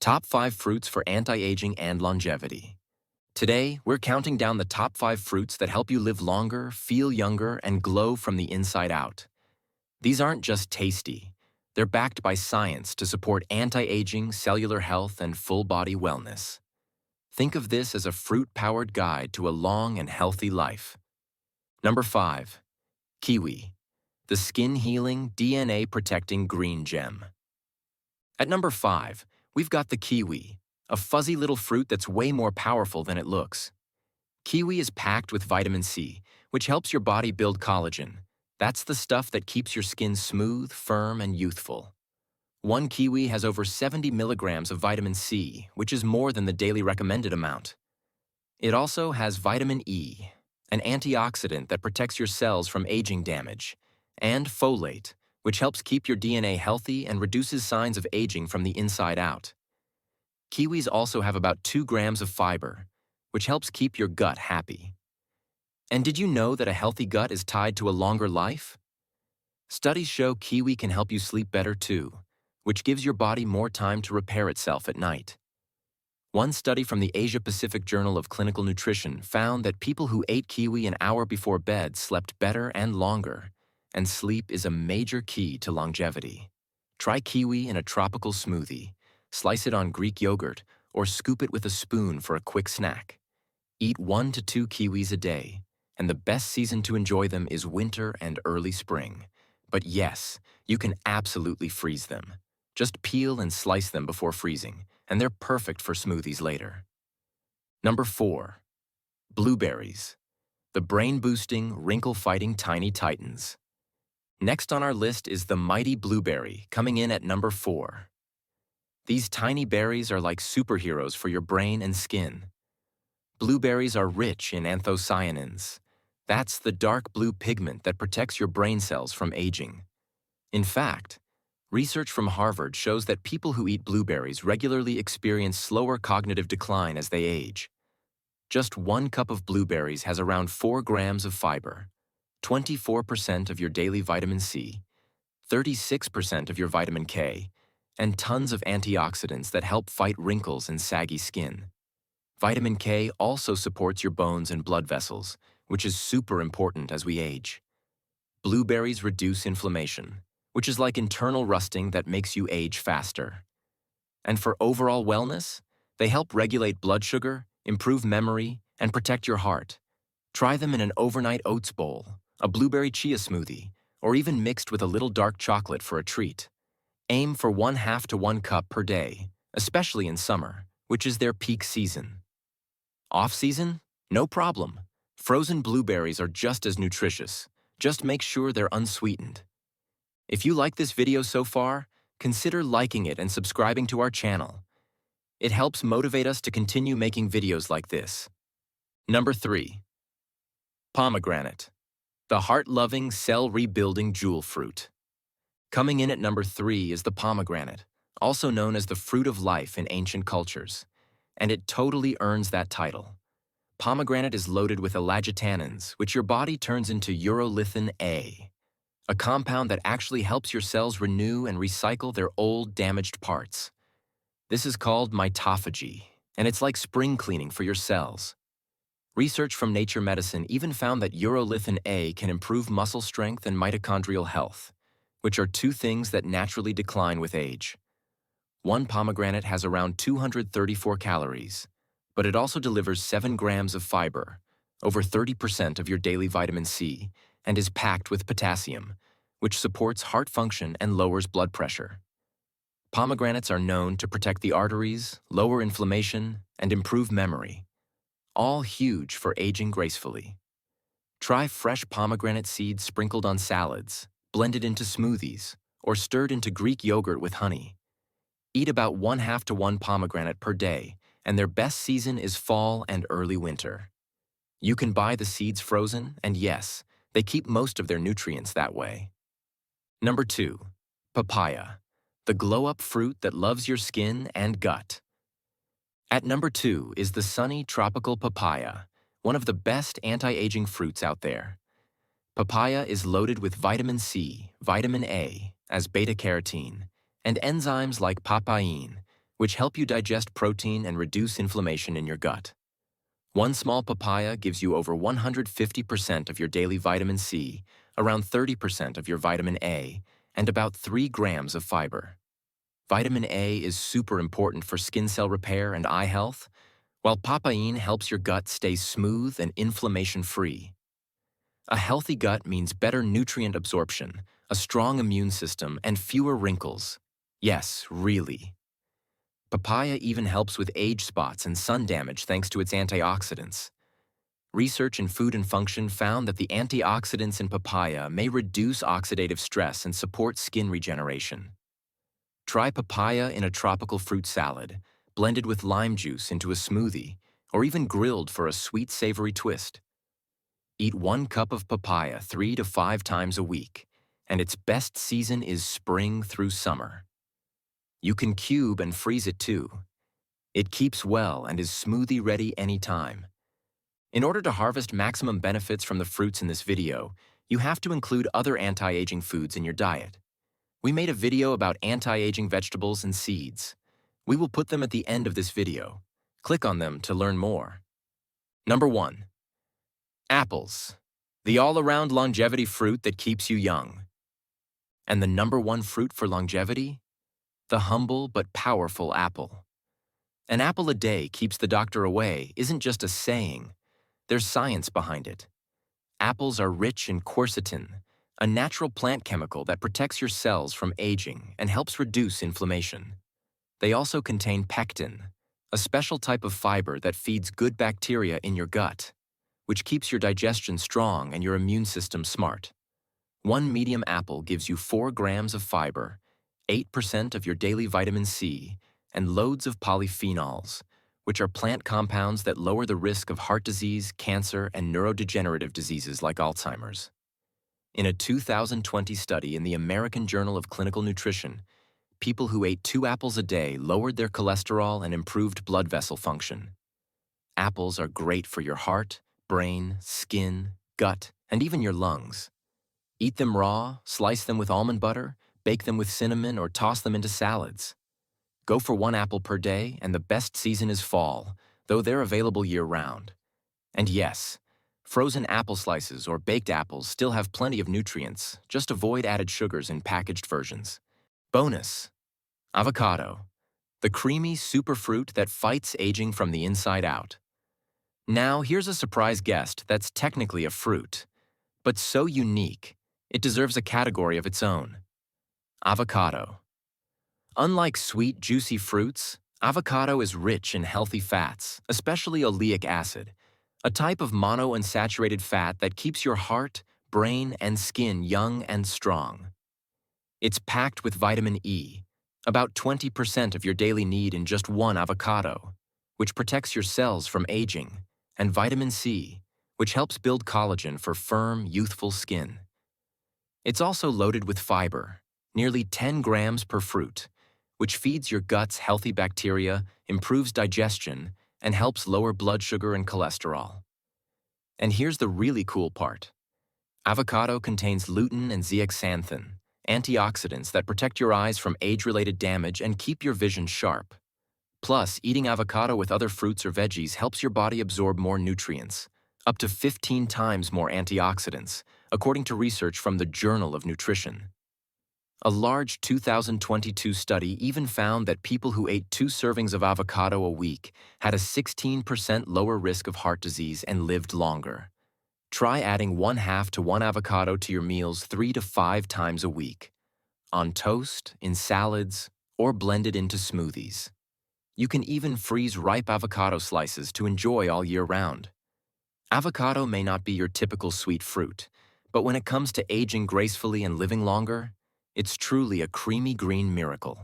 Top 5 fruits for anti-aging and longevity. Today, we're counting down the top 5 fruits that help you live longer, feel younger, and glow from the inside out. These aren't just tasty. They're backed by science to support anti-aging, cellular health, and full-body wellness. Think of this as a fruit-powered guide to a long and healthy life. Number 5. Kiwi, the skin-healing, DNA-protecting green gem. At number 5, we've got the kiwi, a fuzzy little fruit that's way more powerful than it looks. Kiwi is packed with vitamin C, which helps your body build collagen. That's the stuff that keeps your skin smooth, firm, and youthful. One kiwi has over 70 milligrams of vitamin C, which is more than the daily recommended amount. It also has vitamin E, an antioxidant that protects your cells from aging damage, and folate, which helps keep your DNA healthy and reduces signs of aging from the inside out. Kiwis also have about 2 grams of fiber, which helps keep your gut happy. And did you know that a healthy gut is tied to a longer life? Studies show kiwi can help you sleep better too, which gives your body more time to repair itself at night. One study from the Asia-Pacific Journal of Clinical Nutrition found that people who ate kiwi an hour before bed slept better and longer, and sleep is a major key to longevity. Try kiwi in a tropical smoothie, slice it on Greek yogurt, or scoop it with a spoon for a quick snack. Eat 1 to 2 kiwis a day, and the best season to enjoy them is winter and early spring. But yes, you can absolutely freeze them. Just peel and slice them before freezing, and they're perfect for smoothies later. Number 4. Blueberries, the brain-boosting, wrinkle-fighting tiny titans. Next on our list is the mighty blueberry, coming in at number 4. These tiny berries are like superheroes for your brain and skin. Blueberries are rich in anthocyanins. That's the dark blue pigment that protects your brain cells from aging. In fact, research from Harvard shows that people who eat blueberries regularly experience slower cognitive decline as they age. Just 1 cup of blueberries has around 4 grams of fiber, 24% of your daily vitamin C, 36% of your vitamin K, and tons of antioxidants that help fight wrinkles and saggy skin. Vitamin K also supports your bones and blood vessels, which is super important as we age. Blueberries reduce inflammation, which is like internal rusting that makes you age faster. And for overall wellness, they help regulate blood sugar, improve memory, and protect your heart. Try them in an overnight oats bowl, a blueberry chia smoothie, or even mixed with a little dark chocolate for a treat. Aim for 1/2 to 1 cup per day, especially in summer, which is their peak season. Off-season? No problem. Frozen blueberries are just as nutritious. Just make sure they're unsweetened. If you like this video so far, consider liking it and subscribing to our channel. It helps motivate us to continue making videos like this. Number 3. Pomegranate, the heart-loving, cell-rebuilding jewel fruit. Coming in at number 3 is the pomegranate, also known as the fruit of life in ancient cultures, and it totally earns that title. Pomegranate is loaded with elagitannins, which your body turns into urolithin A, a compound that actually helps your cells renew and recycle their old, damaged parts. This is called mitophagy, and it's like spring cleaning for your cells. Research from Nature Medicine even found that urolithin A can improve muscle strength and mitochondrial health, which are 2 things that naturally decline with age. One pomegranate has around 234 calories, but it also delivers 7 grams of fiber, over 30% of your daily vitamin C, and is packed with potassium, which supports heart function and lowers blood pressure. Pomegranates are known to protect the arteries, lower inflammation, and improve memory, all huge for aging gracefully. Try fresh pomegranate seeds sprinkled on salads, blended into smoothies, or stirred into Greek yogurt with honey. Eat about 1/2 to 1 pomegranate per day, and their best season is fall and early winter. You can buy the seeds frozen, and yes, they keep most of their nutrients that way. Number 2. Papaya, the glow-up fruit that loves your skin and gut. At number 2 is the sunny tropical papaya, one of the best anti-aging fruits out there. Papaya is loaded with vitamin C, vitamin A, as beta-carotene, and enzymes like papain, which help you digest protein and reduce inflammation in your gut. One small papaya gives you over 150% of your daily vitamin C, around 30% of your vitamin A, and about 3 grams of fiber. Vitamin A is super important for skin cell repair and eye health, while papain helps your gut stay smooth and inflammation-free. A healthy gut means better nutrient absorption, a strong immune system, and fewer wrinkles. Yes, really. Papaya even helps with age spots and sun damage thanks to its antioxidants. Research in Food and Function found that the antioxidants in papaya may reduce oxidative stress and support skin regeneration. Try papaya in a tropical fruit salad, blended with lime juice into a smoothie, or even grilled for a sweet, savory twist. Eat 1 cup of papaya 3 to 5 times a week, and its best season is spring through summer. You can cube and freeze it too. It keeps well and is smoothie ready anytime. In order to harvest maximum benefits from the fruits in this video, you have to include other anti-aging foods in your diet. We made a video about anti-aging vegetables and seeds. We will put them at the end of this video. Click on them to learn more. Number 1. Apples, the all-around longevity fruit that keeps you young. And the number 1 fruit for longevity? The humble but powerful apple. An apple a day keeps the doctor away isn't just a saying. There's science behind it. Apples are rich in quercetin, a natural plant chemical that protects your cells from aging and helps reduce inflammation. They also contain pectin, a special type of fiber that feeds good bacteria in your gut, which keeps your digestion strong and your immune system smart. 1 medium apple gives you 4 grams of fiber, 8% of your daily vitamin C, and loads of polyphenols, which are plant compounds that lower the risk of heart disease, cancer, and neurodegenerative diseases like Alzheimer's. In a 2020 study in the American Journal of Clinical Nutrition, people who ate 2 apples a day lowered their cholesterol and improved blood vessel function. Apples are great for your heart, brain, skin, gut, and even your lungs. Eat them raw, slice them with almond butter, bake them with cinnamon, or toss them into salads. Go for 1 apple per day, and the best season is fall, though they're available year-round. And yes, frozen apple slices or baked apples still have plenty of nutrients, just avoid added sugars in packaged versions. Bonus: avocado, the creamy superfruit that fights aging from the inside out. Now, here's a surprise guest that's technically a fruit, but so unique, it deserves a category of its own. Avocado. Unlike sweet, juicy fruits, avocado is rich in healthy fats, especially oleic acid, a type of monounsaturated fat that keeps your heart, brain, and skin young and strong. It's packed with vitamin E, about 20% of your daily need in just 1 avocado, which protects your cells from aging, and vitamin C, which helps build collagen for firm, youthful skin. It's also loaded with fiber, nearly 10 grams per fruit, which feeds your gut's healthy bacteria, improves digestion, and helps lower blood sugar and cholesterol. And here's the really cool part. Avocado contains lutein and zeaxanthin, antioxidants that protect your eyes from age-related damage and keep your vision sharp. Plus, eating avocado with other fruits or veggies helps your body absorb more nutrients, up to 15 times more antioxidants, according to research from the Journal of Nutrition. A large 2022 study even found that people who ate 2 servings of avocado a week had a 16% lower risk of heart disease and lived longer. Try adding 1/2 to 1 avocado to your meals 3 to 5 times a week, on toast, in salads, or blended into smoothies. You can even freeze ripe avocado slices to enjoy all year round. Avocado may not be your typical sweet fruit, but when it comes to aging gracefully and living longer, it's truly a creamy green miracle.